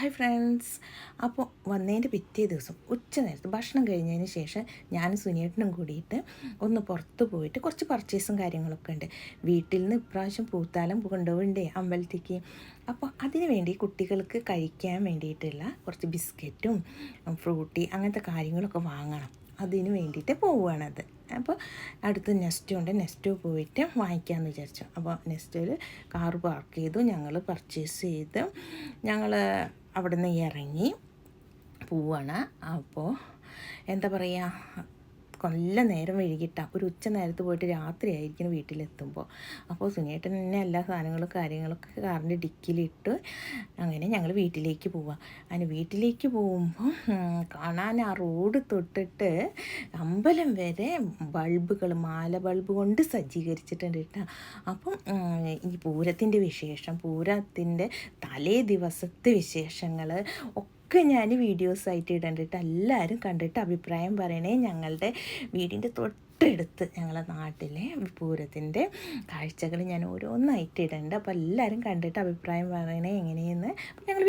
Hi friends. അപ്പോൾ വന്നതിൻ്റെ പിറ്റേ ദിവസം ഉച്ച നേരത്ത് ഭക്ഷണം കഴിഞ്ഞതിന് ശേഷം ഞാനും സുനിയേട്ടനും കൂടിയിട്ട് ഒന്ന് പുറത്ത് പോയിട്ട് കുറച്ച് പർച്ചേസും കാര്യങ്ങളൊക്കെ ഉണ്ട്. വീട്ടിൽ നിന്ന് ഇപ്രാവശ്യം പൂത്താലം കൊണ്ടുപോകണ്ടേ അമ്പലത്തേക്ക്. അപ്പോൾ അതിന് വേണ്ടി കുട്ടികൾക്ക് കഴിക്കാൻ വേണ്ടിയിട്ടുള്ള കുറച്ച് ബിസ്ക്കറ്റും ഫ്രൂട്ടി അങ്ങനത്തെ കാര്യങ്ങളൊക്കെ വാങ്ങണം. അതിന് വേണ്ടിയിട്ട് പോവുകയാണത്. അപ്പോൾ അടുത്ത് നെസ്റ്റോ ഉണ്ട്, നെസ്റ്റോ പോയിട്ട് വാങ്ങിക്കാമെന്ന് വിചാരിച്ചു. അപ്പോൾ നെസ്റ്റോയിൽ കാറ് പാർക്ക് ചെയ്തു, ഞങ്ങൾ പർച്ചേസ് ചെയ്ത് ഞങ്ങൾ അവിടെ നിന്ന് ഇറങ്ങി പോവാണ്. അപ്പോൾ എന്താ പറയുക, കൊല്ല നേരം വൈകിട്ടാണ്, ഒരു ഉച്ച നേരത്ത് പോയിട്ട് രാത്രിയായിരിക്കും വീട്ടിലെത്തുമ്പോൾ. അപ്പോൾ സുനിയേട്ടൻ തന്നെ എല്ലാ സാധനങ്ങളും കാര്യങ്ങളൊക്കെ കാറിൻ്റെ ഡിക്കിലിട്ട് അങ്ങനെ ഞങ്ങൾ വീട്ടിലേക്ക് പോവാം. അതിന് വീട്ടിലേക്ക് പോകുമ്പോൾ കാണാൻ ആ റോഡ് തൊട്ടിട്ട് അമ്പലം വരെ ബൾബുകൾ, മാല ബൾബ് കൊണ്ട് സജ്ജീകരിച്ചിട്ടുണ്ട് കേട്ടോ. അപ്പം ഈ പൂരത്തിൻ്റെ വിശേഷം, പൂരത്തിൻ്റെ തലേ ദിവസത്തെ വിശേഷങ്ങൾ ഒക്കെ ഞാൻ വീഡിയോസായിട്ട് ഇടണ്ടിട്ട് എല്ലാവരും കണ്ടിട്ട് അഭിപ്രായം പറയണേ. ഞങ്ങളുടെ വീടിൻ്റെ തൊട്ടടുത്ത് ഞങ്ങളുടെ നാട്ടിലെ പൂരത്തിൻ്റെ കാഴ്ചകൾ ഞാൻ ഓരോന്നായിട്ട് ഇടണ്ട്. അപ്പോൾ എല്ലാവരും കണ്ടിട്ട് അഭിപ്രായം പറയണേ എങ്ങനെയെന്ന്. അപ്പോൾ ഞങ്ങൾ